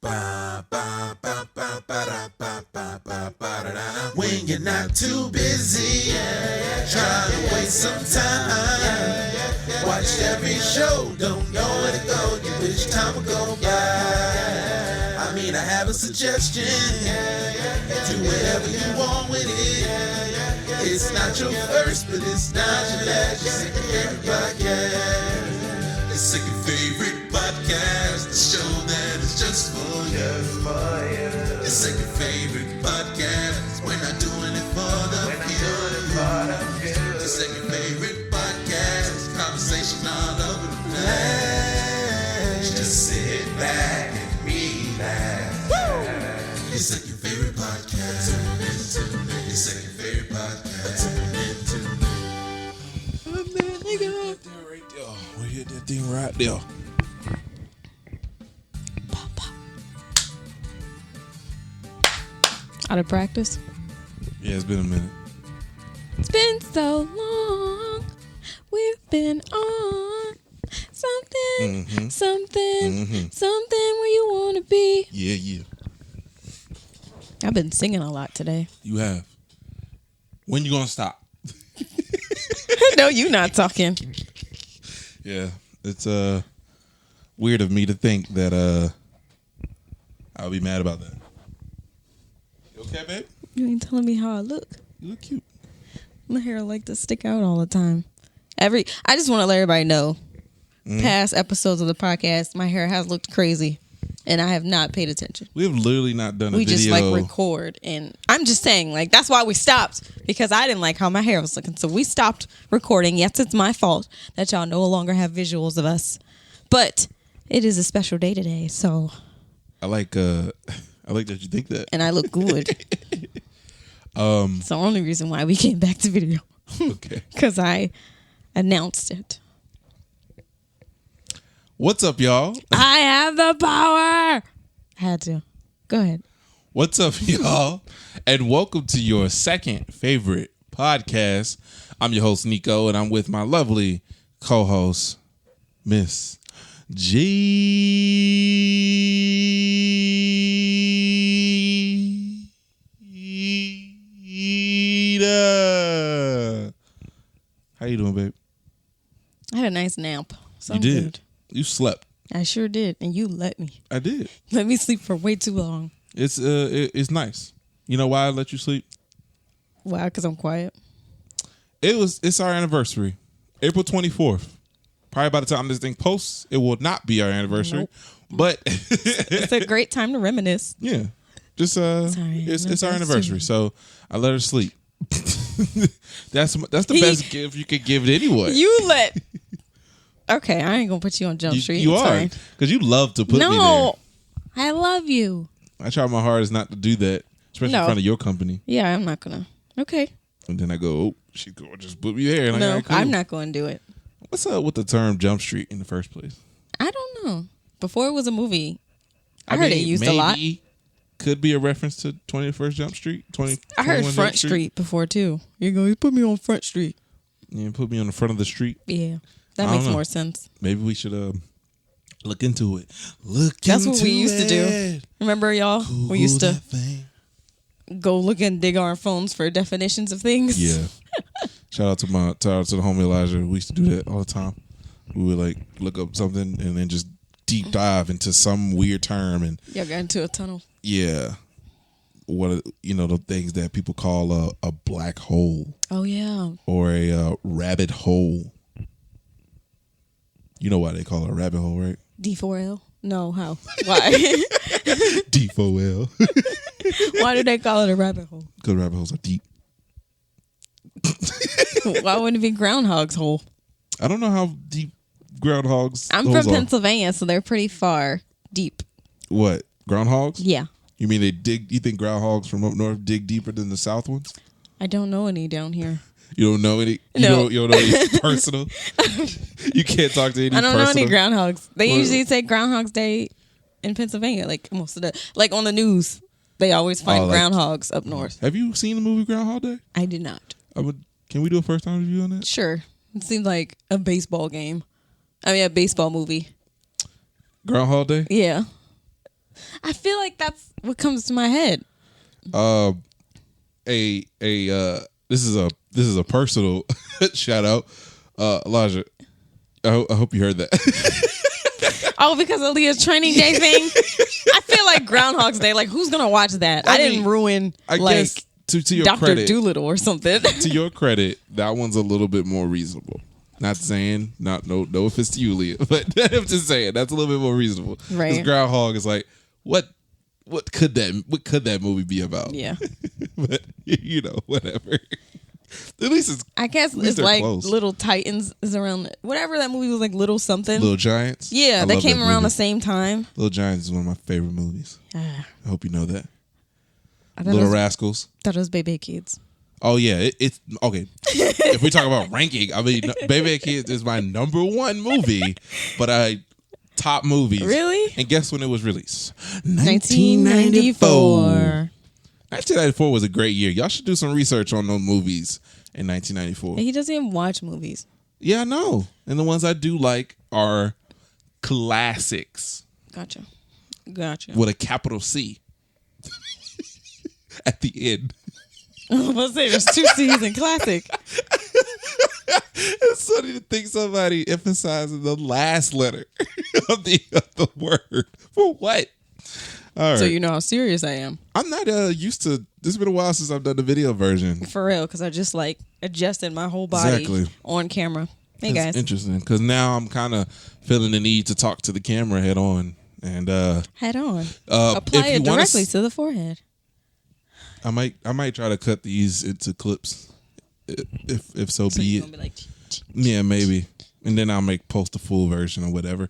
When you're not too busy, trying to waste some time. Watched every show, don't know where to go. You wish time would go by. I mean, I have a suggestion. Do whatever you want with it. It's not your first, but it's not your last. Your second favorite podcast. Your second favorite podcast. The show that is just for you. Your second favorite podcast. We're not doing it for the few. Your second favorite podcast. Conversation all over the place. Just sit back and relax. Woo! Your second favorite podcast. Your second favorite podcast. Right there. We hit that thing right there. Out of practice? Yeah, it's been a minute. It's been so long. We've been on something, something where you want to be. Yeah. I've been singing a lot today. You have. When you gonna stop? No, you not talking. Yeah, it's weird of me to think that I'll be mad about that. You okay, babe? You ain't telling me how I look. You look cute. My hair like to stick out all the time. I just want to let everybody know. Past episodes of the podcast, my hair has looked crazy, and I have not paid attention. We have literally not done a video. We just like record, and I'm just saying, like, that's why we stopped, because I didn't like how my hair was looking. So we stopped recording. Yes, it's my fault that y'all no longer have visuals of us, but it is a special day today, so I like that you think that, and I look good. It's the only reason why we came back to video. Okay, because I announced it. What's up, y'all? I have the power. I had to. Go ahead. What's up, y'all? And welcome to your second favorite podcast. I'm your host, Nico, and I'm with my lovely co-host, Miss Gita. How you doing, babe? I had a nice nap. So You I'm did. good. You slept. I sure did, and you let me. I did. Let me sleep for way too long. It's nice. You know why I let you sleep? Why? Because I'm quiet. It's our anniversary, April 24th. Probably by the time this thing posts, it will not be our anniversary. Nope. But It's a great time to reminisce. yeah, just it's our anniversary, so I let her sleep. That's the best gift you could give it anyway. You let. Okay, I ain't gonna put you on Jump Street. You It's are, fine. because you love to put me there. No, I love you. I try my hardest not to do that, especially in front of your company. Yeah, I'm not gonna. Okay. And then I go, oh, she's going to just put me there. And No, I cool. I'm not going to do it. What's up with the term Jump Street in the first place? I don't know. Before it was a movie, I heard it used a lot. Could be a reference to 21st Jump Street. I heard Front Street before too. You go, you put me on Front Street. Yeah, put me on the front of the street. Yeah, that makes more sense. Maybe we should look into it. That's what we used to do. Remember, y'all? Google we used to thing. go look and dig our phones for definitions of things. Yeah. Shout out to the homie Elijah. We used to do that all the time. We would like look up something and then just deep dive into some weird term, and Y'all got into a tunnel. yeah, what the things that people call a black hole. Oh yeah. Or a rabbit hole. You know why they call it a rabbit hole, right? D4L? No, how? Why? D4L. Why do they call it a rabbit hole? Because rabbit holes are deep. Why wouldn't it be Groundhog's Hole? I don't know how deep groundhogs. I'm holes from are. Pennsylvania, so they're pretty far deep. What? Groundhogs? Yeah. You mean they dig? You think groundhogs from up north dig deeper than the south ones? I don't know any down here. You don't know any? No. You don't know any personal? You can't talk to any I don't know any personal? groundhogs. They usually say Groundhog's Day in Pennsylvania, like most of the, like on the news. They always find groundhogs up north. Have you seen the movie Groundhog Day? I did not. Can we do a first time review on that? Sure. It seems like a baseball game. I mean, a baseball movie. Groundhog Day? Yeah. I feel like that's what comes to my head. This is a personal shout out. Elijah, I hope you heard that. Oh, because of Leah's training day thing? I feel like Groundhog's Day. Like, who's going to watch that? I didn't ruin, I guess, to your Dr. credit, Doolittle or something. to your credit, that one's a little bit more reasonable. Not saying, no offense to you, Leah, but I'm just saying that's a little bit more reasonable. Right. This Groundhog is like, what could that movie be about? Yeah. But whatever. At least it's. I guess it's like close. Little Titans is around. Whatever that movie was, like Little something. Little Giants. Yeah, that came around the same time. Little Giants is one of my favorite movies. I hope you know that. Little Rascals. Thought it was Baby Kids. Oh yeah, it's okay. If we talk about ranking, I mean, Baby Kids is my number one movie, but top movies. Really? And guess when it was released? 1994. 1994 was a great year. Y'all should do some research on those movies in 1994. He doesn't even watch movies. Yeah, I know. And the ones I do like are classics. Gotcha. With a capital C at the end. I was going to say there's 2 C's in classic. It's funny to think somebody emphasizing the last letter of the word. For what? All right. So you know how serious I am. I'm not used to. This has been a while since I've done the video version. For real, because I just like adjusted my whole body on camera. Hey guys, interesting because now I'm kind of feeling the need to talk to the camera head on and head on. Apply it directly to the forehead. I might try to cut these into clips, if so be it. Be like, yeah, maybe, and then I'll post the full version or whatever.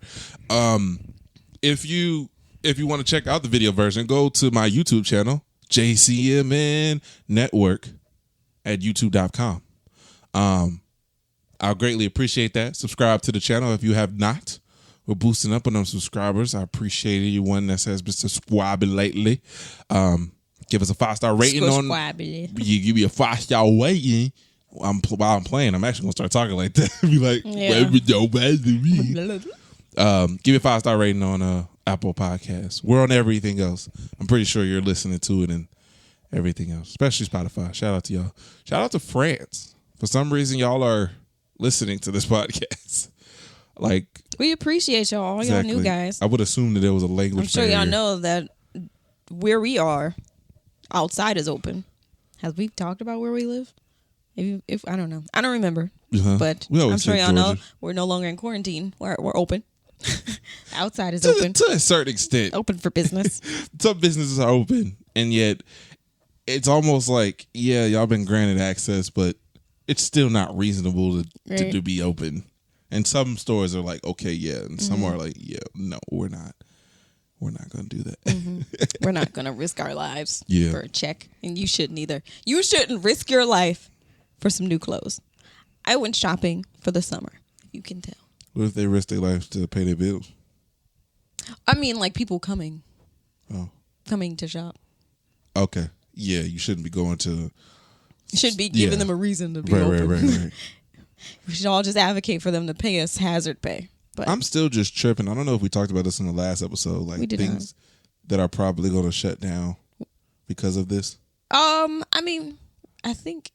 If you want to check out the video version, go to my YouTube channel, JCMN Network at youtube.com. I'll greatly appreciate that. Subscribe to the channel if you have not. We're boosting up on them subscribers. I appreciate anyone that has been subscribing lately. Give us a 5-star rating on. You give me a 5-star rating. While I'm playing, I'm actually gonna start talking like that. Be like, give me a 5-star rating on Apple Podcasts. We're on everything else. I'm pretty sure you're listening to it and everything else, especially Spotify. Shout out to y'all. Shout out to France. For some reason, y'all are listening to this podcast. Like, we appreciate y'all exactly. Y'all new guys. I would assume that there was a language. I'm sure barrier. y'all know that where we are, outside is open. Have we talked about where we live? If I don't know, I don't remember. But I'm sure y'all know we're no longer in quarantine. We're open. Outside is open to a certain extent. Open for business. Some businesses are open, and yet it's almost like y'all been granted access, but it's still not reasonable to be open. And some stores are like, okay, yeah, and some are like, yeah, no, we're not. We're not going to do that. We're not going to risk our lives for a check, and you shouldn't either. You shouldn't risk your life for some new clothes. I went shopping for the summer. You can tell. What if they risk their lives to pay their bills? I mean, like people coming to shop. Okay. Yeah, you shouldn't be going to. You shouldn't be giving them a reason to be open. Right. We should all just advocate for them to pay us hazard pay. But I'm still just tripping. I don't know if we talked about this in the last episode. Like things that are probably going to shut down because of this. I mean, I think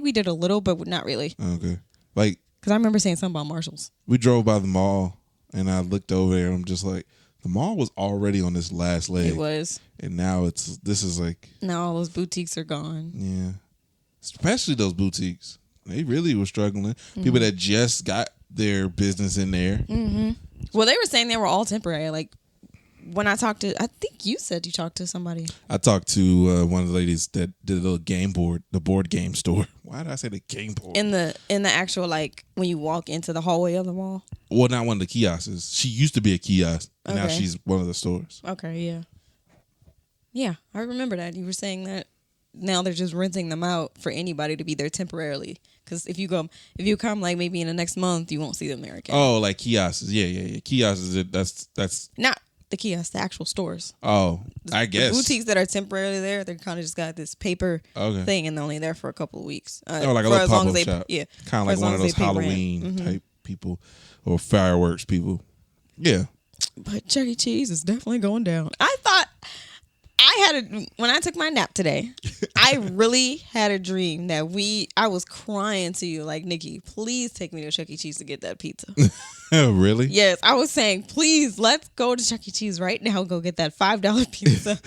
we did a little, but not really. Okay. Like, because I remember saying something about Marshalls. We drove by the mall, and I looked over there, and I'm just like, the mall was already on this last leg. It was. And now this is like. Now all those boutiques are gone. Yeah. Especially those boutiques. They really were struggling. People that just got their business in there. Mm-hmm. Well, they were saying they were all temporary. Like, when I talked to, I think you said you talked to somebody. I talked to one of the ladies that did a little game board, the board game store. Why did I say the game board? In the actual, like, when you walk into the hallway of the mall? Well, not one of the kiosks. She used to be a kiosk. And now she's one of the stores. Okay, yeah. Yeah, I remember that. You were saying that now they're just renting them out for anybody to be there temporarily. Because if you come like maybe in the next month, you won't see them there again. Oh, like kiosks. Yeah. Kiosks, that's... Not the kiosks, the actual stores. Oh, I guess. The boutiques that are temporarily there, they kind of just got this paper thing and they're only there for a couple of weeks. Like a little pop-up shop. Yeah. Kind of like one of those Halloween type people or fireworks people. Yeah. But Chuck E. Cheese is definitely going down. I thought when I took my nap today, I really had a dream that I was crying to you like, Nikki, please take me to Chuck E. Cheese to get that pizza. Really? Yes, I was saying, please, let's go to Chuck E. Cheese right now. Go get that $5 pizza.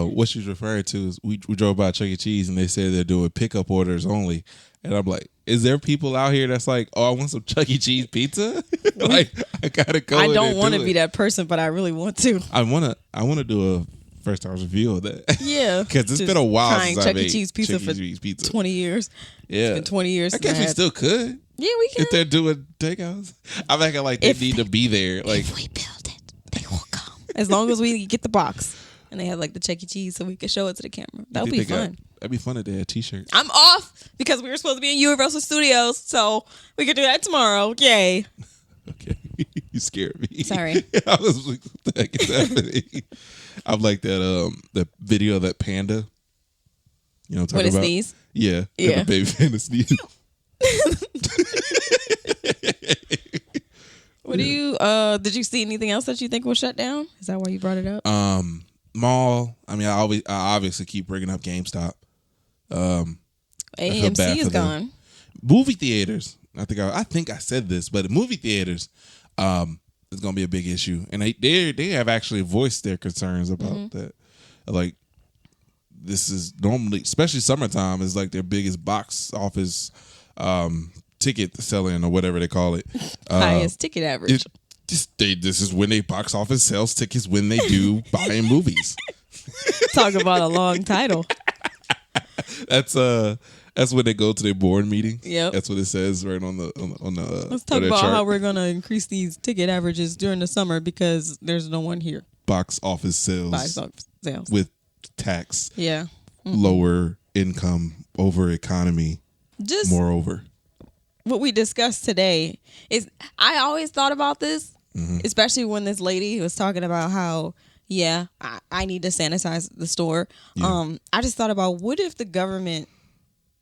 What she's referring to is we drove by Chuck E. Cheese and they said they're doing pickup orders only. And I'm like, is there people out here that's like, oh, I want some Chuck E. Cheese pizza? Like, I gotta go. I don't want to be that person, but I really want to. I wanna do a first hour review of that. Yeah, because it's been a while since Chuck I made Cheese pizza Chuck E. Cheese pizza. 20 years. Yeah, it's been 20 years. I guess we still could. Yeah, we can. If they're doing takeouts, I'm acting like they need to be there. Like, if we build it, they will come. As long as we get the box and they have like the Chuck E. Cheese, so we can show it to the camera. That would be fun. That'd be fun if they had T-shirts. I'm off because we were supposed to be in Universal Studios, so we could do that tomorrow. Yay! Okay, you scared me. Sorry. I was like, what the heck is happening? I'm like that video of that panda. You know what I'm talking about? Sneeze? Yeah. Yeah. The baby panda sneeze. What do you did you see anything else that you think will shut down? Is that why you brought it up? Mall. I mean, I obviously keep bringing up GameStop. AMC is gone. Movie theaters. I think I said this, but movie theaters is going to be a big issue, and they have actually voiced their concerns about that. Like, this is normally, especially summertime, is like their biggest box office ticket selling or whatever they call it. Highest ticket average. This is when they box office sells tickets when they do buying movies. Talk about a long title. That's when they go to their board meeting. Yep. That's what it says right on the. Let's talk about how we're gonna increase these ticket averages during the summer because there's no one here. Box office sales. With tax. Yeah. Lower income over economy. Just moreover. What we discussed today is I always thought about this, especially when this lady was talking about how, I need to sanitize the store. Yeah. I just thought about what if the government,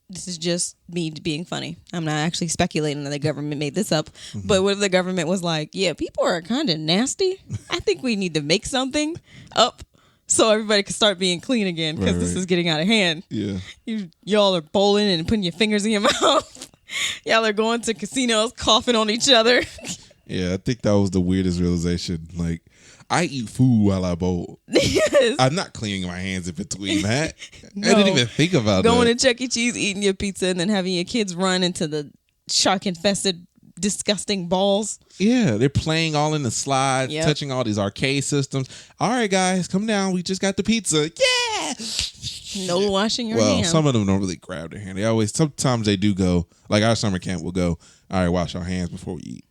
this is just me being funny. I'm not actually speculating that the government made this up, but what if the government was like, people are kind of nasty. I think we need to make something up so everybody can start being clean again because this is getting out of hand. Yeah, y'all are bowling and putting your fingers in your mouth. Y'all are going to casinos, coughing on each other. Yeah, I think that was the weirdest realization. Like, I eat food while I bowl. Yes. I'm not cleaning my hands in between that. No. I didn't even think about going to Chuck E. Cheese, eating your pizza, and then having your kids run into the shark-infested, disgusting balls. Yeah, they're playing all in the slide, touching all these arcade systems. All right, guys, come down. We just got the pizza. Yeah! No washing your hands. Well, some of them don't really grab their hand. Sometimes they do go, like our summer camp will go, all right, wash our hands before we eat.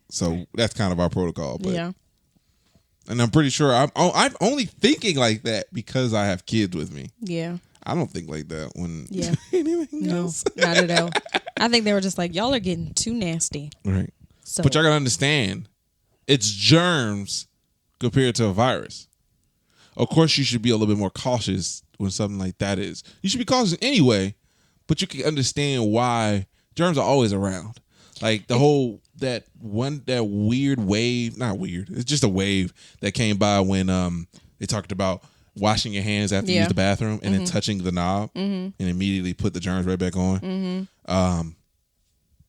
So that's kind of our protocol. But, and I'm pretty sure I'm only thinking like that because I have kids with me. Yeah. I don't think like that when anything else. No, not at all. I think they were just like, y'all are getting too nasty. Right. So. But y'all gotta understand, it's germs compared to a virus. Of course, you should be a little bit more cautious when something like that is. You should be cautious anyway, but you can understand why germs are always around. Like that weird wave, not weird, it's just a wave that came by when they talked about washing your hands after you use the bathroom and then touching the knob and immediately put the germs right back on.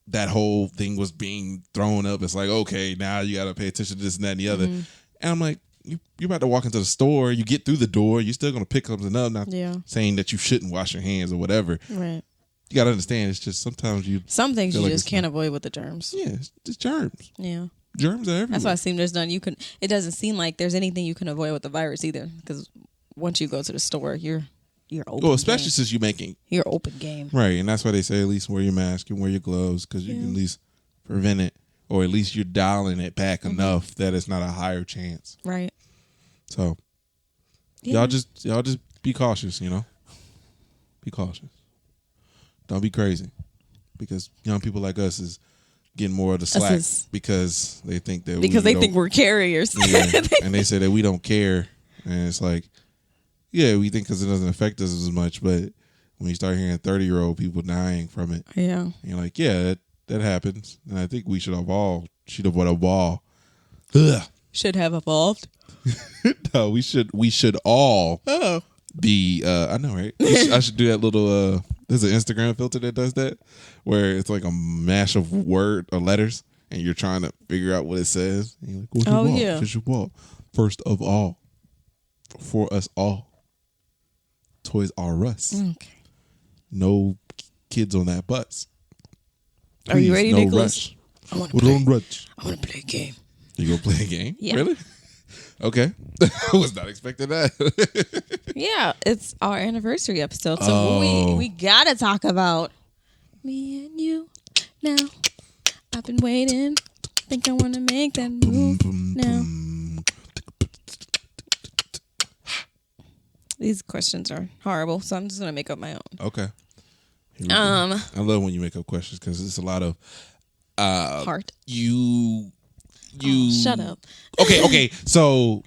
That whole thing was being thrown up. It's like, okay, now you got to pay attention to this and that and the other. And I'm like, you're about to walk into the store. You get through the door. You're still going to pick something up. Not saying that you shouldn't wash your hands or whatever. Right. You got to understand, it's just sometimes some things you just can't avoid with the germs. Yeah, it's just germs. Yeah. Germs are everywhere. That's why it seems it doesn't seem like there's anything you can avoid with the virus either. Because once you go to the store, you're open. Well, especially since you're making your open game. Right. And that's why they say at least wear your mask and wear your gloves because you can at least prevent it. Or at least you're dialing it back enough that it's not a higher chance. Right. So y'all just be cautious, Be cautious. Don't be crazy. Because young people like us is getting more of the slack because they think that they think we're carriers. Yeah, and they say that we don't care. And it's like, we think because it doesn't affect us as much, but when you start hearing 30-year-old people dying from it, you're like, that happens. And I think we should avoid a ball. Ugh. should have evolved. No, we should all be. I know, right? I should do that little. There's an Instagram filter that does that, where it's like a mash of word or letters, and you're trying to figure out what it says. And you're like, should evolve. First of all, for us all, Toys R Us. Okay. No kids on that bus. Are you ready, no Nicholas? Rush. I want to play. Don't rush. I want to play a game. You gonna play a game? Yeah. Really? Okay. I was not expecting that. Yeah, it's our anniversary episode, so we gotta talk about me and you now. I've been waiting. Think I wanna make that move now. These questions are horrible, so I'm just gonna make up my own. Okay. I love when you make up questions because it's a lot of Heart. You shut up. Okay. So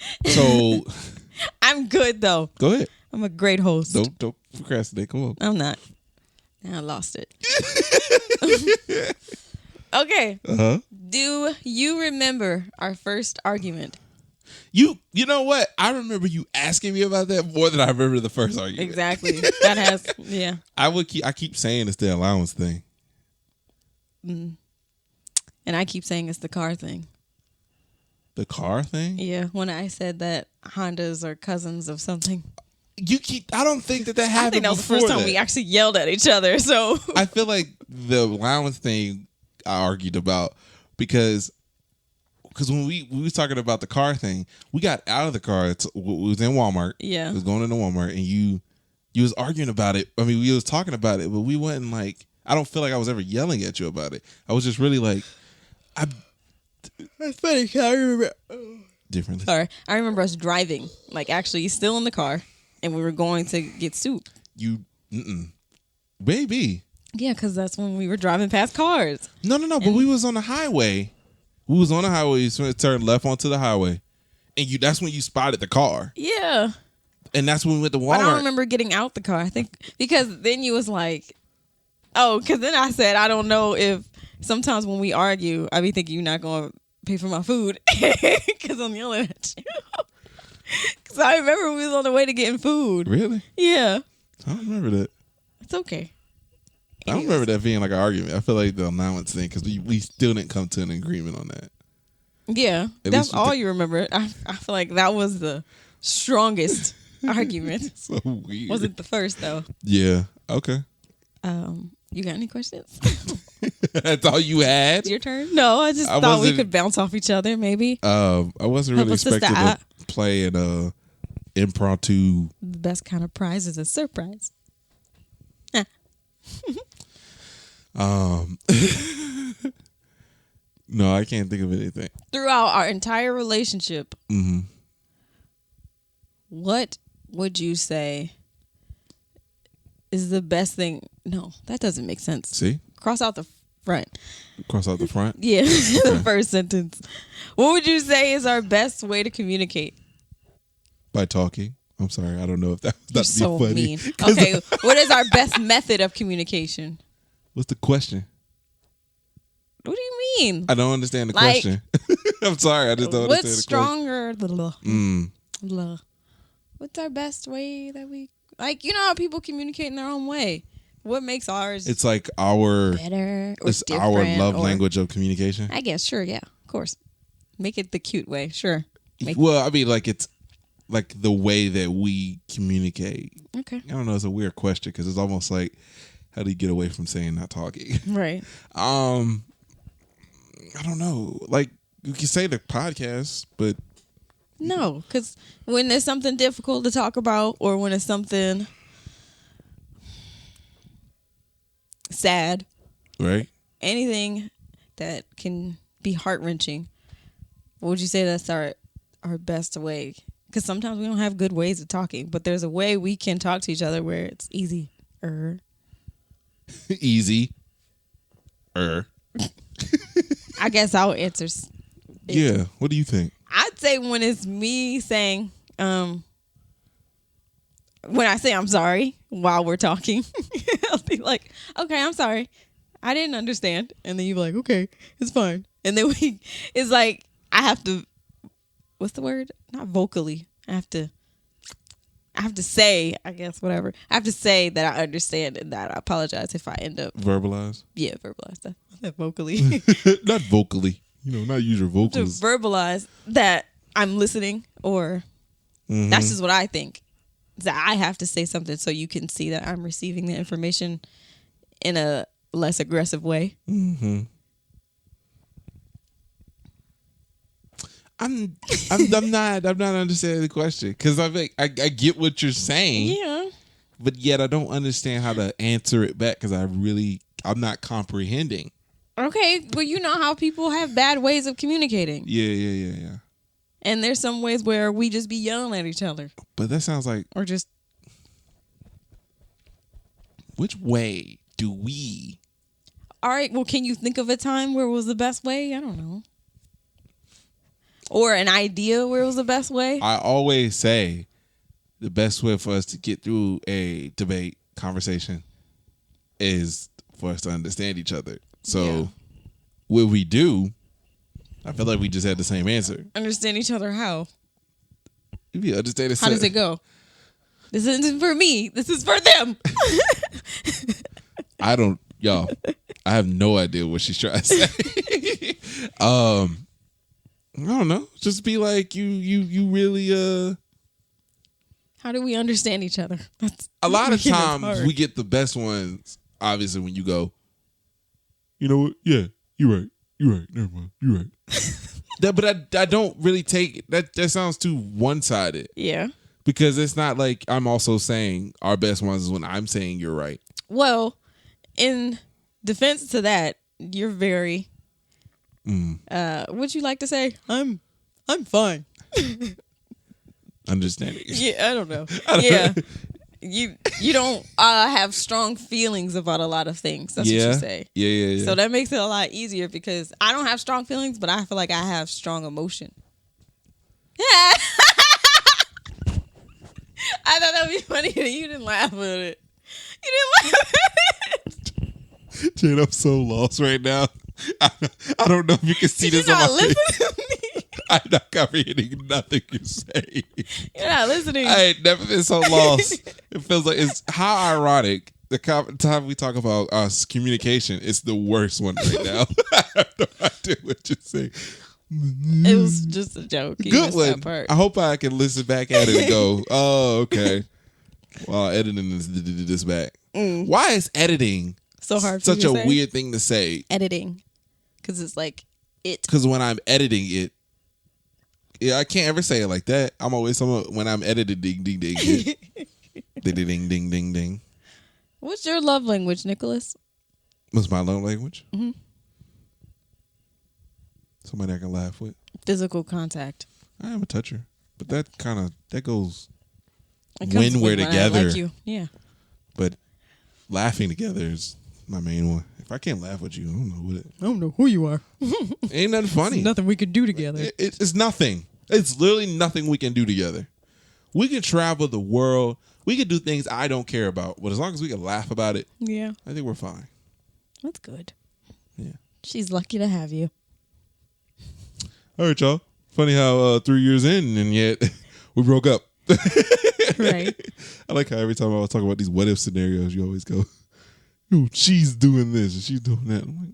I'm good though. go ahead. I'm a great host. Don't procrastinate. Come on. I'm not. Now I lost it. Okay. Do you remember our first argument? You know what? I remember you asking me about that more than I remember the first argument. Exactly. That has I keep saying it's the allowance thing. And I keep saying it's the car thing. The car thing? Yeah, when I said that Hondas are cousins of something. I don't think that happened. I think that was the first time we actually yelled at each other. So I feel like the allowance thing I argued about because when we was talking about the car thing, we got out of the car. We was in Walmart. Yeah, it was going into Walmart, and you was arguing about it. I mean, we was talking about it, but we wasn't like. I don't feel like I was ever yelling at you about it. I was just really like, That's funny. I remember differently. Sorry, I remember us driving, like actually still in the car, and we were going to get soup. Maybe. Yeah, because that's when we were driving past cars. No. But we was on the highway. We was on the highway. You turned left onto the highway, and that's when you spotted the car. Yeah. And that's when we went to Walmart. I don't remember getting out the car. I think because then you was like, oh, because then I said I don't know if sometimes when we argue, I be thinking you're not going to pay for my food because I'm yelling at you. Because I remember we was on the way to getting food. Really? Yeah. I don't remember that. It's okay. I don't remember that being like an argument. I feel like the allowance thing because we still didn't come to an agreement on that. Yeah, that's all you remember. I feel like that was the strongest argument. So weird. Wasn't the first though. Yeah. Okay. You got any questions? That's all you had? Your turn? No, I just thought we could bounce off each other maybe. I wasn't really expecting to play an impromptu. The best kind of prize is a surprise. No, I can't think of anything. Throughout our entire relationship, what would you say is the best thing? No, that doesn't make sense. See? Cross out the front. Cross out the front? Yeah, the first sentence. What would you say is our best way to communicate? By talking. I'm sorry, I don't know if that's so funny. Mean. Okay, what is our best method of communication? What's the question? What do you mean? I don't understand the question. I'm sorry, I just don't understand the question. What's stronger? What's our best way that we like? You know how people communicate in their own way. What makes ours? It's like our better. Or it's our love language of communication. I guess. Sure. Yeah. Of course. Make it the cute way. Sure. Well, I mean, like it's like the way that we communicate. Okay. I don't know. It's a weird question because it's almost like, how do you get away from saying not talking? Right. I don't know. Like you can say the podcast, but no, because when there's something difficult to talk about, or when it's something sad, right? Anything that can be heart-wrenching, what would you say that's our best way? Because sometimes we don't have good ways of talking, but there's a way we can talk to each other where it's easy. Easy. I guess I'll answer. Yeah. What do you think? I'd say when it's me saying, when I say I'm sorry while we're talking, I'll be like, okay, I'm sorry. I didn't understand. And then you're like, okay, it's fine. And then it's like, I have to what's the word? Not vocally. I have to say, I guess, whatever. I have to say that I understand and that I apologize if I end up verbalize. Yeah, verbalize that vocally. Not vocally. Not use your vocals. To verbalize that I'm listening, or that's just what I think. That I have to say something so you can see that I'm receiving the information in a less aggressive way. Mm-hmm. I'm not understanding the question, because I get what you're saying. Yeah. But yet I don't understand how to answer it back, because I'm not comprehending. Okay, well, you know how people have bad ways of communicating. Yeah. And there's some ways where we just be yelling at each other. But that sounds like... Or just... Which way do we... All right, well, can you think of a time where it was the best way? I don't know. Or an idea where it was the best way? I always say the best way for us to get through a debate conversation is for us to understand each other. So what we do, I feel like we just had the same answer. Understand each other how? If you understand it, how does it go? This isn't for me. This is for them. I have no idea what she's trying to say. I don't know. Just be like, you really how do we understand each other? A lot of times we get the best ones, obviously, when you go, you know what? Yeah, you're right. Never mind. You're right. But I don't really take it. That sounds too one-sided. Yeah. Because it's not like I'm also saying our best ones is when I'm saying you're right. Well, in defense to that, you're very what'd you like to say? I'm fine. Understanding. Yeah, I don't know. Yeah. You don't have strong feelings about a lot of things. That's what you say. Yeah. So that makes it a lot easier, because I don't have strong feelings, but I feel like I have strong emotion. Yeah. I thought that would be funny that you didn't laugh at it. You didn't laugh at it. Jane, I'm so lost right now. I don't know if you can see this on my face. To me? I'm not comprehending nothing you say. You're not listening. I ain't never been so lost. It feels like it's how ironic. The time we talk about communication, it's the worst one right now. I have no idea what you're saying. It was just a joke. You Good one. that part. I hope I can listen back at it and go, oh, okay. While editing this back. Why is editing so hard for such you a to say? weird thing to say? Editing. Because it's like it. Because when I'm editing it, I can't ever say it like that. I'm always when I'm editing, ding, ding, ding, ding, ding, ding, ding, ding. What's your love language, Nicholas? What's my love language? Mm-hmm. Somebody I can laugh with. Physical contact. I am a toucher, but that goes when we're together. I like you. Yeah. But laughing together is my main one. If I can't laugh with you, I don't know what it. I don't know who you are. Ain't nothing funny. Nothing we can do together. It's nothing. It's literally nothing we can do together. We can travel the world. We can do things I don't care about. But as long as we can laugh about it, yeah, I think we're fine. That's good. Yeah. She's lucky to have you. All right, y'all. Funny how 3 years in and yet we broke up. Right. I like how every time I was talking about these what if scenarios, you always go, she's doing this and she's doing that. I'm like,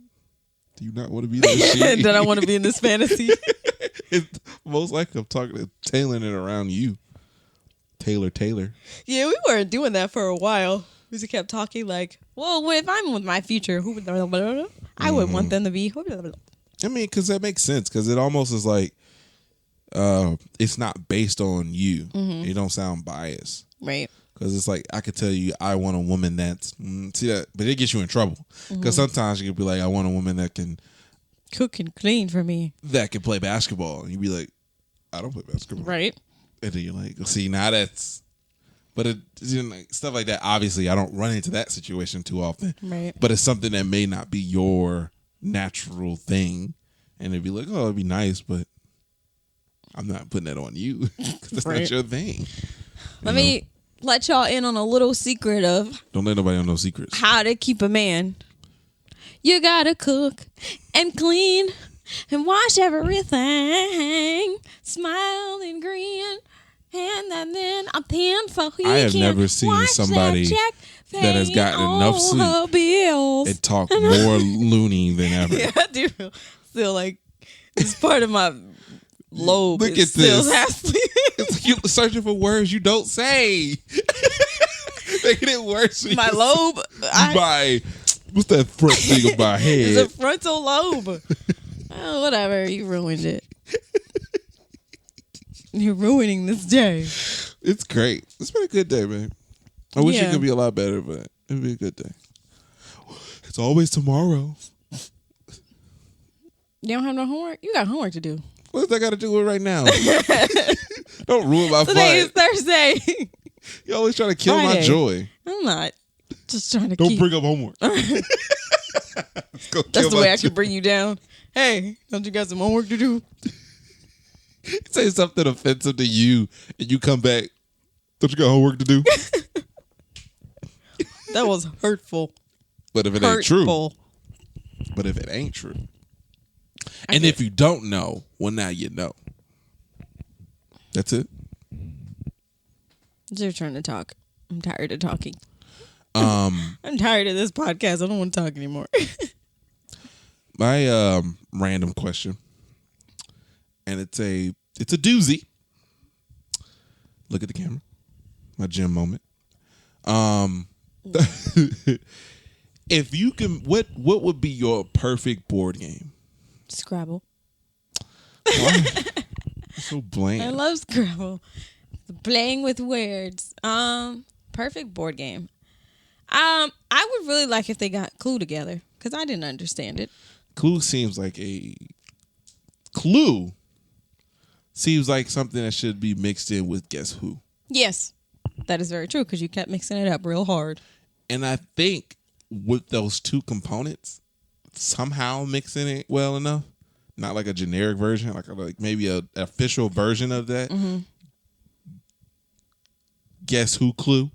do you not want to be this she? Then I want to be in this fantasy. It's most likely I'm tailoring it around you. Taylor. Yeah, we weren't doing that for a while. We just kept talking like, well, if I'm with my future, I would want them to be. I mean, because that makes sense. Because it almost is like it's not based on you. Mm-hmm. It don't sound biased. Right. Because it's like, I could tell you, I want a woman that's, see that, but it gets you in trouble. Because sometimes you could be like, I want a woman that can cook and clean for me. That can play basketball. And you'd be like, I don't play basketball. Right. And then you're like, see, now that's, but it, like, stuff like that. Obviously, I don't run into that situation too often. Right. But it's something that may not be your natural thing. And it'd be like, oh, it'd be nice, but I'm not putting that on you because it's not your thing. Let me let y'all in on a little secret of. Don't let nobody know no secrets. How to keep a man. You gotta cook and clean and watch everything. Smile and grin. And then I'm paying for who I have can never seen watch somebody that has gotten enough sleep bills. and talk more loony than ever. Yeah, I do feel like it's part of my lobe. Look at still this. half sleep. It's like you're searching for words you don't say. Making it worse. My lobe. What's that front thing of my head? It's a frontal lobe. Oh, whatever. You ruined it. You're ruining this day. It's great. It's been a good day, man. I wish it could be a lot better, but it'd be a good day. It's always tomorrow. You don't have no homework? You got homework to do. What does that got to do with right now? Don't ruin my Today is fun. Thursday. You always trying to kill my Friday. joy. I'm not. Just trying to Don't bring up homework. That's the way I can bring you down. Hey, don't you got some homework to do? Say something offensive to you, and you come back. Don't you got homework to do? That was hurtful. But if it ain't true. But if it ain't true. And if you don't know, well, now you know. That's it. It's your turn to talk. I'm tired of talking. I'm tired of this podcast. I don't want to talk anymore. My random question. And it's a doozy. Look at the camera. My gym moment. If you can, what would be your perfect board game? Scrabble. Why? So bland. I love Scrabble. Playing with words. Perfect board game. I would really like if they got Clue together because I didn't understand it. Clue seems like something that should be mixed in with Guess Who. Yes, that is very true because you kept mixing it up real hard. And I think with those two components, somehow mixing it well enough, not like a generic version, like maybe an official version of that. Mm-hmm. Guess Who Clue.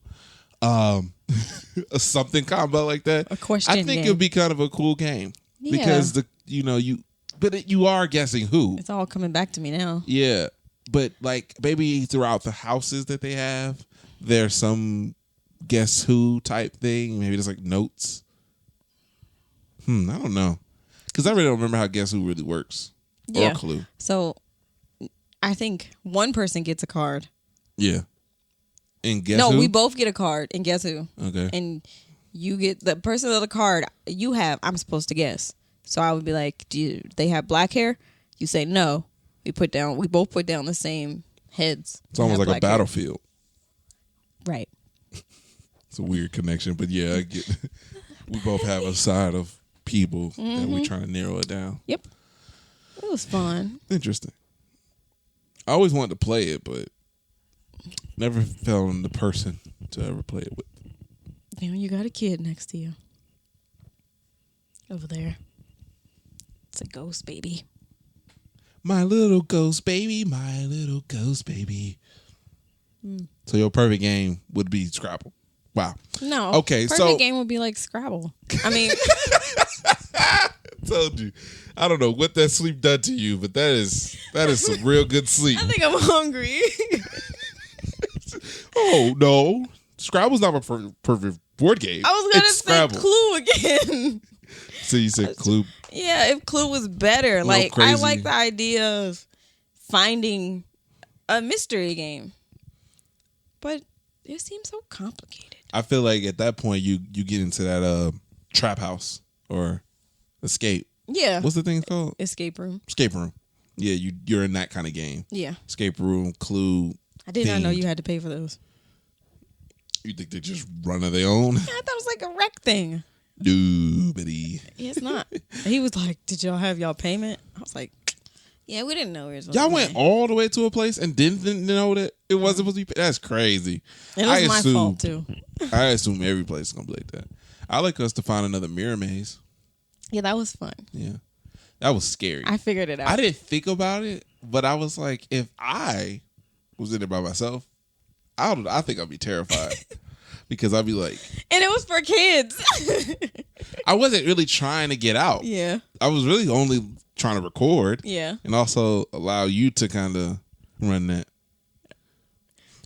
Something combo like that. A question I think game. it would be kind of a cool game because you are guessing who. It's all coming back to me now. Yeah, but like maybe throughout the houses that they have, there's some Guess Who type thing. Maybe there's like notes. I don't know, because I really don't remember how Guess Who really works or Clue. So I think one person gets a card. Yeah. And Guess No, Who? we both get a card and Guess Who. Okay. And you get the person of the card you have, I'm supposed to guess. So I would be like, they have black hair? You say no. We both put down the same heads. It's almost like a battlefield. Right. It's a weird connection, but yeah, I get. We both have a side of people that we're trying to narrow it down. Yep. It was fun. Interesting. I always wanted to play it, but never found the person to ever play it with. You know, you got a kid next to you. Over there. It's a ghost baby. My little ghost baby, my little ghost baby. So your perfect game would be Scrabble. Wow. No. Okay, perfect game would be like Scrabble. I mean, I told you. I don't know what that sleep done to you, but that is some real good sleep. I think I'm hungry. Oh no, Scrabble's not a perfect board game. I was gonna It's say Scrabble. Clue again. So you said Clue. Yeah, if Clue was better. Like crazy. I like the idea of finding a mystery game. But it seems so complicated. I feel like at that point you get into that trap house or escape. Yeah. What's the thing called? Escape room. Escape room. Yeah, you're in that kind of game. Yeah. Escape room, Clue. I did not know themed. you had to pay for those. You think they just run of their own? Yeah, I thought it was like a rec thing. Nobody. Yeah, it's not. He was like, "Did y'all have y'all payment?" I was like, "Yeah, we didn't know it was." Y'all went all the way to a place and didn't know that it wasn't supposed to be. That's crazy. It was my fault too. I assume every place is gonna be like that. I like us to find another mirror maze. Yeah, that was fun. Yeah, that was scary. I figured it out. I didn't think about it, but I was like, if I was in there by myself, I think I'd be terrified because I'd be like, and it was for kids. I wasn't really trying to get out. Yeah. I was really only trying to record. Yeah. And also allow you to kind of run that.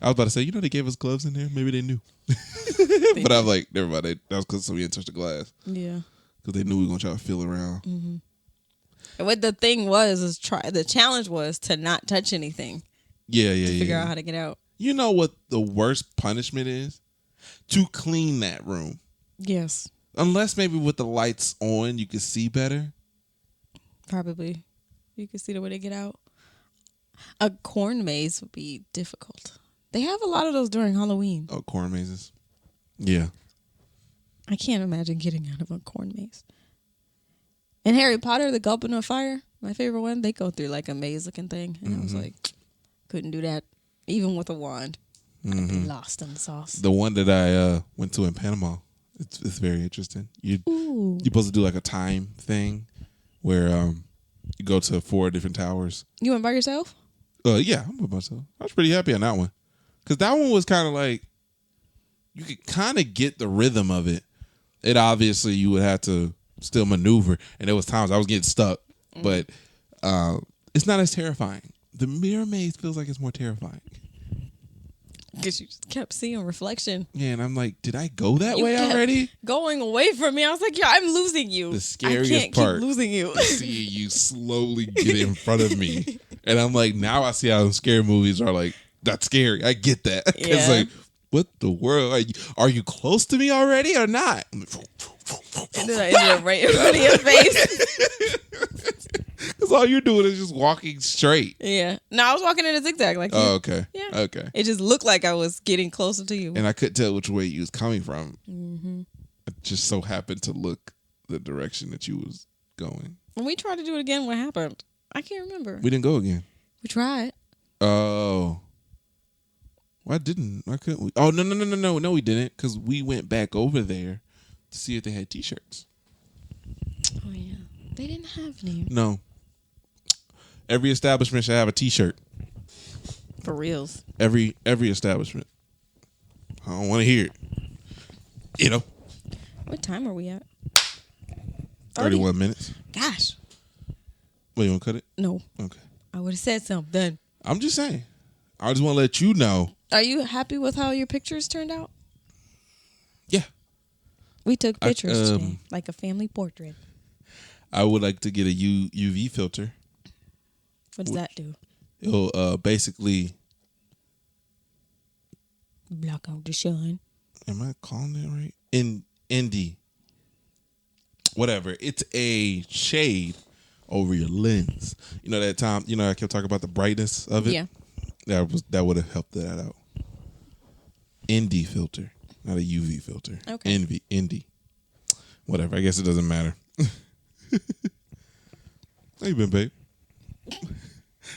I was about to say, they gave us gloves in there. Maybe they knew. But I'm like, never mind. That was because somebody didn't touch the glass. Yeah. Because they knew we were going to try to feel around. Mm-hmm. And what the thing was the challenge was to not touch anything. Yeah. To figure out how to get out. You know what the worst punishment is? To clean that room. Yes. Unless maybe with the lights on, you can see better. Probably. You can see the way they get out. A corn maze would be difficult. They have a lot of those during Halloween. Oh, corn mazes. Yeah. I can't imagine getting out of a corn maze. And Harry Potter, the Goblet of Fire, my favorite one, they go through like a maze-looking thing. And I was like, couldn't do that, even with a wand. I'd be lost in the sauce. The one that I went to in Panama, it's very interesting. You're supposed to do like a time thing where you go to 4 different towers. You went by yourself? Yeah, I'm with myself. I was pretty happy on that one. Because that one was kind of like, you could kind of get the rhythm of it. It obviously, you would have to still maneuver. And there was times I was getting stuck. But it's not as terrifying. The mirror maze feels like it's more terrifying. Because you just kept seeing reflection. Yeah, and I'm like, did I go that way already? Going away from me. I was like, yeah, I'm losing you. The scariest I can't part keep losing you. seeing you slowly get in front of me. And I'm like, now I see how scary movies are like, that's scary. I get that. It's like, what the world? Are you close to me already or not? And then I ended up right in front of your face. Because all you're doing is just walking straight. Yeah. No, I was walking in a zigzag like you. Oh, okay. Yeah. Okay. It just looked like I was getting closer to you. And I couldn't tell which way you was coming from. Mm-hmm. I just so happened to look the direction that you was going. When we tried to do it again, what happened? I can't remember. We didn't go again. We tried. Oh. Why couldn't we? Oh, no, we didn't. Because we went back over there to see if they had T-shirts. Oh, yeah. They didn't have any. No. Every establishment should have a T-shirt. For reals. Every establishment. I don't want to hear it. What time are we at? 31 minutes. Gosh. Wait, you want to cut it? No. Okay. I would have said something. I'm just saying. I just want to let you know. Are you happy with how your pictures turned out? Yeah. We took pictures today, like a family portrait. I would like to get a UV filter. What does that do? It'll basically block out the sun. Am I calling it right? ND. Whatever. It's a shade over your lens. You know that time, I kept talking about the brightness of it? Yeah. That would have helped that out. ND filter, not a UV filter. Okay. ND. Whatever. I guess it doesn't matter. How you been, babe?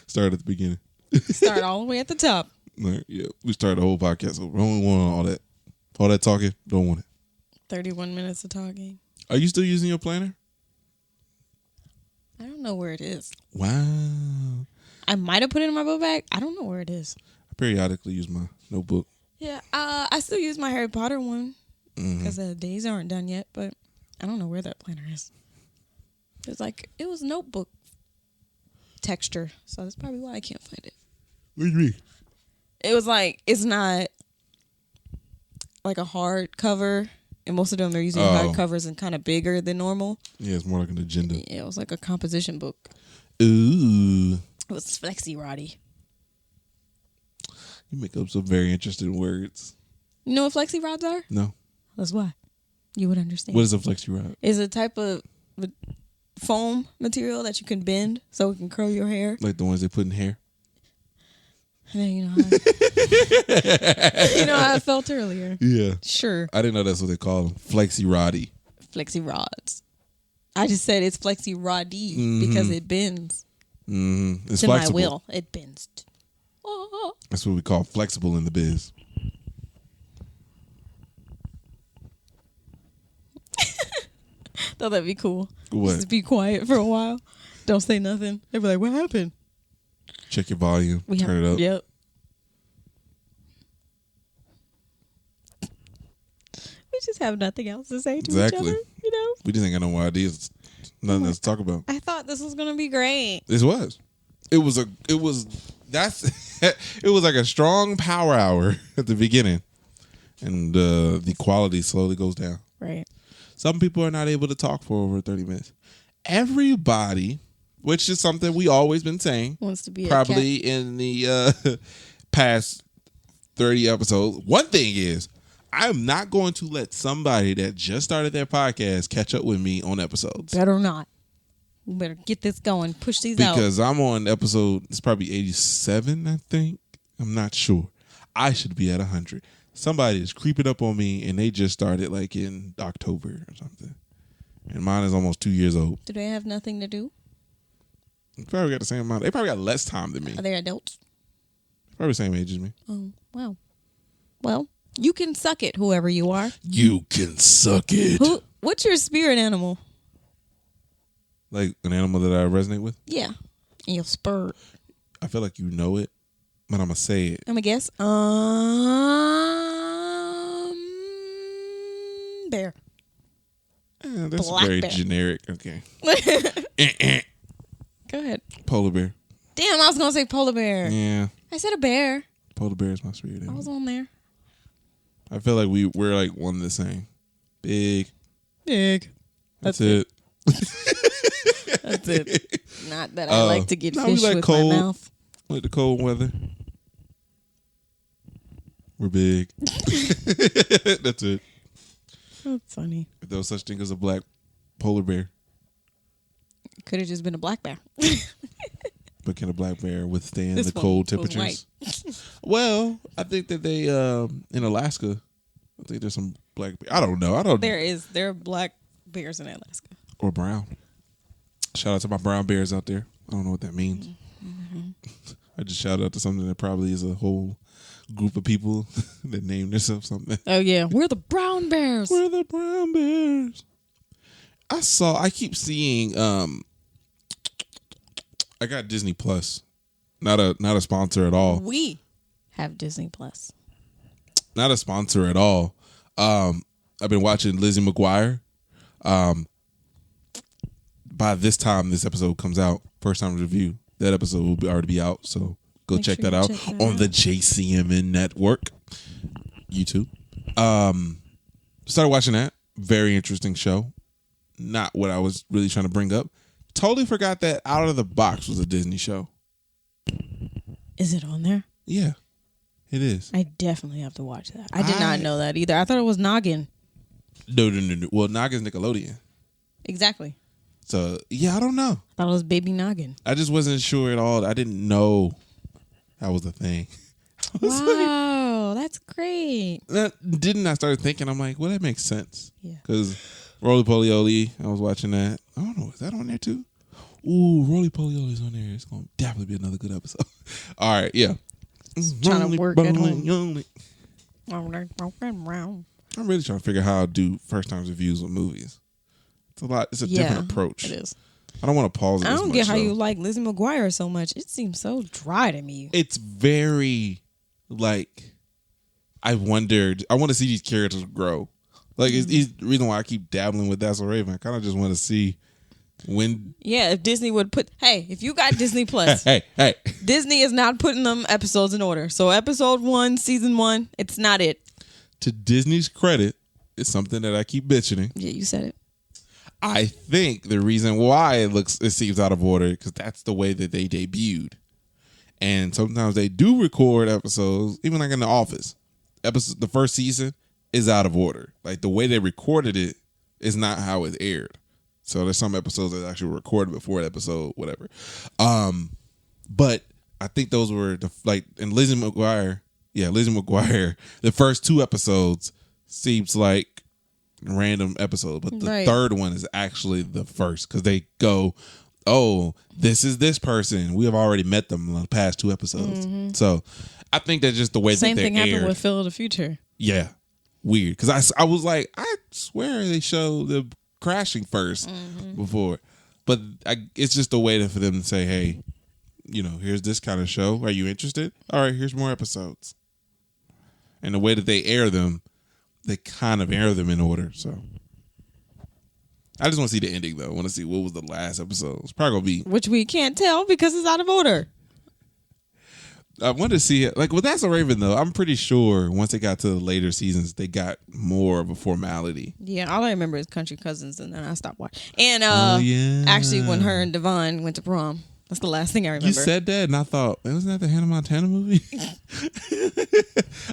Start at the beginning. Start all the way at the top. Right, yeah, we started the whole podcast over. I don't want all that talking. Don't want it. 31 minutes of talking. Are you still using your planner? I don't know where it is. Wow. I might have put it in my book bag. I don't know where it is. I periodically use my notebook. Yeah, I still use my Harry Potter one because the days aren't done yet, but I don't know where that planner is. It was notebook texture, so that's probably why I can't find it. What do you mean? It was it's not like a hard cover, and most of them are using hard covers and kind of bigger than normal. Yeah, it's more like an agenda. Yeah, it was like a composition book. Ooh. It was flexi roddy. You make up some very interesting words. You know what flexi rods are? No. That's why. You would understand. What is a flexi rod? It's a type of foam material that you can bend so it can curl your hair. Like the ones they put in hair? Yeah, you know how I felt earlier. Yeah. Sure. I didn't know that's what they call them. Flexi roddy. Flexi rods. I just said it's flexi roddy because it bends. Mm-hmm. It's to flexible. my will. It bends. Oh. That's what we call flexible in the biz. Thought that'd be cool. What? Just be quiet for a while. Don't say nothing. They'd be like, what happened? Check your volume. Turn it up. Yep. We just have nothing else to say to each other, We just ain't got no more ideas Nothing else to talk about. I thought this was gonna be great. This was. It was it was like a strong power hour at the beginning. And the quality slowly goes down. Right. Some people are not able to talk for over 30 minutes. Everybody, which is something we always been saying, wants to be probably in the past 30 episodes. One thing is, I'm not going to let somebody that just started their podcast catch up with me on episodes. Better not. We better get this going. Push these out. Because I'm on episode, it's probably 87, I think. I'm not sure. I should be at 100. Somebody is creeping up on me, and they just started like in October or something. And mine is almost 2 years old. Do they have nothing to do? They probably got the same amount. They probably got less time than me. Are they adults? Probably the same age as me. Oh, wow. Well, you can suck it, whoever you are. You can suck it. What's your spirit animal? Like an animal that I resonate with? Yeah. And your spur. I feel like you know it, but I'm going to say it. I'm going to guess. Bear. That's Black very bear. generic. Okay. Go ahead. Polar bear. Damn, I was going to say polar bear. Yeah. I said a bear. Polar bear is my spirit animal. I was on there. I feel like we're like one and the same. Big. That's it. That's it. Not that I like to get no, fish we like with cold. my mouth. We like the cold weather. We're big. That's it. That's funny. If there was such thing as a black polar bear. Could have just been a black bear. But can a black bear withstand This the one cold was temperatures? Well, I think that they in Alaska, I think there's some black bear. I don't know. There are black bears in Alaska. Or brown. Shout out to my brown bears out there. I don't know what that means. Mm-hmm. I just shout out to something that probably is a whole group of people that named themselves something. Oh yeah, we're the brown bears. We're the brown bears. I keep seeing I got Disney Plus. Not a sponsor at all. We have Disney Plus. Not a sponsor at all. I've been watching Lizzie McGuire. By this time this episode comes out, first time review, that episode will already be out. So go check that out on the JCMN network, YouTube. Started watching that. Very interesting show. Not what I was really trying to bring up. Totally forgot that Out of the Box was a Disney show. Is it on there? Yeah, it is. I definitely have to watch that. I did not know that either. I thought it was Noggin. No. Well, Noggin's Nickelodeon. Exactly. So, yeah, I don't know. I thought it was Baby Noggin. I just wasn't sure at all. I didn't know that was a thing. Wow, that's great. Didn't I start thinking, I'm like, well, that makes sense. Yeah. Because Roly Poly Oly, I was watching that. I don't know, is that on there too? Ooh, Roly Poly Oly's on there. It's going to definitely be another good episode. All right, yeah. Trying to work at home. I'm really trying to figure out how to do first time reviews with movies. It's a lot. It's a different approach. It is. I don't want to pause it. I don't get how you like Lizzie McGuire so much. It seems so dry to me. It's very like I want to see these characters grow. Like it's the reason why I keep dabbling with That's So Raven. I kind of just want to see when. Yeah, if Disney would if you got Disney Plus, hey, Disney is not putting them episodes in order. So episode 1, season 1, it's not it. To Disney's credit, it's something that I keep bitching. Yeah, you said it. I think the reason why it seems out of order because that's the way that they debuted, and sometimes they do record episodes, even like in The Office. The first season is out of order. Like the way they recorded it is not how it aired. So there's some episodes that actually were recorded before the episode, whatever. But I think those were and Lizzie McGuire, the first 2 episodes seems like random episode, but the third one is actually the first because they go, oh, this is this person. We have already met them in the past 2 episodes. Mm-hmm. So I think that's just the way that they aired. Same thing happened with Phil of the Future. Yeah. Weird. Because I was like, I swear they showed the crashing first before. But it's just a way for them to say, hey, here's this kind of show. Are you interested? All right, here's more episodes. And the way that they air them, they kind of air them in order. So I just want to see the ending though. I want to see what was the last episode. It's probably gonna be, which we can't tell because it's out of order. I want to see it. Like with That's So Raven though, I'm pretty sure once they got to the later seasons, they got more of a formality. Yeah, all I remember is Country Cousins, and then I stopped watching. And yeah. actually, when her and Devon went to prom, that's the last thing I remember. You said that, and I thought, wasn't that the Hannah Montana movie?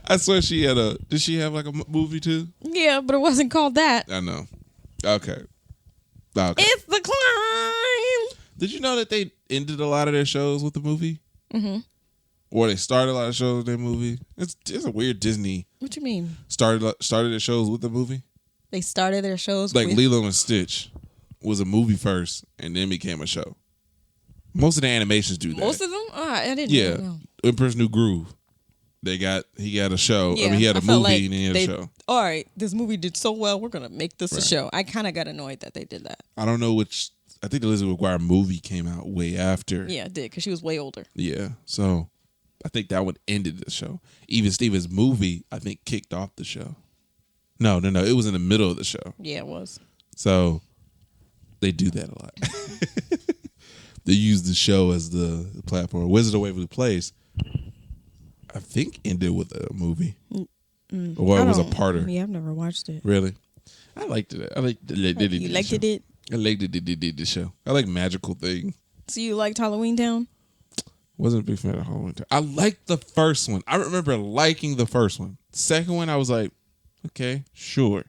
I swear she had a. Did she have like a movie too? Yeah, but it wasn't called that. I know. Okay. It's The Climb. Did you know that they ended a lot of their shows with the movie? Mm-hmm. Or they started a lot of shows with their movie? It's a weird Disney. What you mean? Started their shows with the movie? They started their shows like with... Lilo and Stitch was a movie first and then became a show. Most of the animations do that. Most of them? I didn't know. Emperor's New Groove. He got a show. Yeah, I mean, he had a movie like and then he had a show. All right, this movie did so well, we're going to make this a show. I kind of got annoyed that they did that. I don't know which... I think the Lizzie McGuire movie came out way after. Yeah, it did, because she was way older. Yeah, so... I think that one ended the show. Even Steven's movie, I think, kicked off the show. No. It was in the middle of the show. Yeah, it was. So they do that a lot. They use the show as the platform. Wizard of Waverly Place, I think, ended with a movie. Or it was a parter. Yeah, I've never watched it. Really? I liked it. I liked You liked it? I liked it. Did the show. I like magical things. So you liked Halloween Town? Wasn't a big fan of Halloween Town. I liked the first one. I remember liking the first one. Second one, I was like, okay, sure.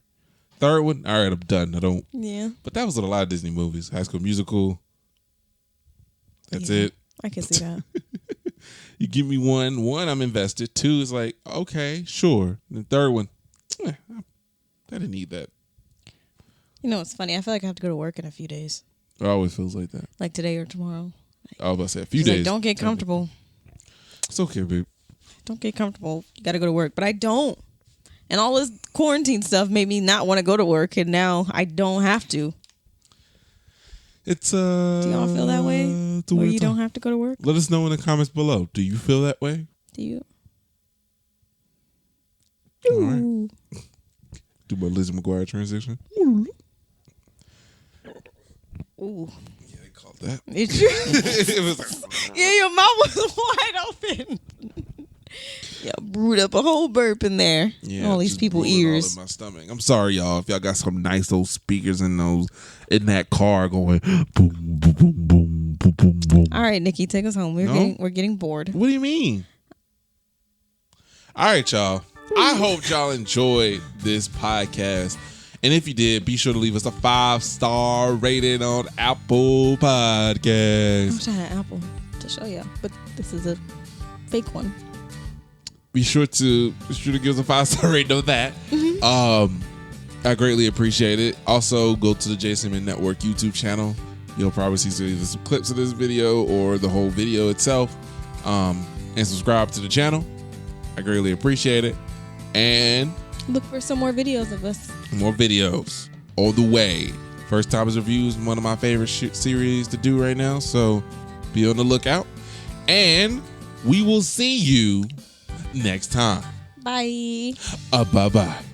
Third one, all right, I'm done. I don't. Yeah. But that was with a lot of Disney movies. High School Musical. That's it. I can see that. You give me one, I'm invested. Two is like, okay, sure. And the third one, I didn't need that. You know, it's funny. I feel like I have to go to work in a few days. It always feels like that. Like today or tomorrow. I was about to say a few She's days. like, don't get comfortable. It's okay, babe. Don't get comfortable. You got to go to work. But I don't. And all this quarantine stuff made me not want to go to work. And now I don't have to. It's Do y'all feel that way? Or you don't have to go to work? Let us know in the comments below. Do you feel that way? Do you? All right. Do my Lizzie McGuire transition. Ooh. That. It was like, yeah, your mouth was wide open. Yeah, brewed up a whole burp in there. Yeah, all these people ears. All in my stomach. I'm sorry, y'all. If y'all got some nice old speakers in that car going boom, boom, boom, boom, boom, boom, boom. All right, Nikki, take us home. We're getting bored. What do you mean? All right, y'all. I hope y'all enjoyed this podcast. And if you did, be sure to leave us a 5-star rating on Apple Podcasts. I wish I had Apple to show you, but this is a fake one. Be sure to give us a 5-star rating on that. Mm-hmm. I greatly appreciate it. Also, go to the JCMN Network YouTube channel. You'll probably see either some clips of this video or the whole video itself. And subscribe to the channel. I greatly appreciate it. And look for some more videos of us. More videos all the way. First Timers Reviews, one of my favorite series to do right now. So be on the lookout. And we will see you next time. Bye. Bye-bye.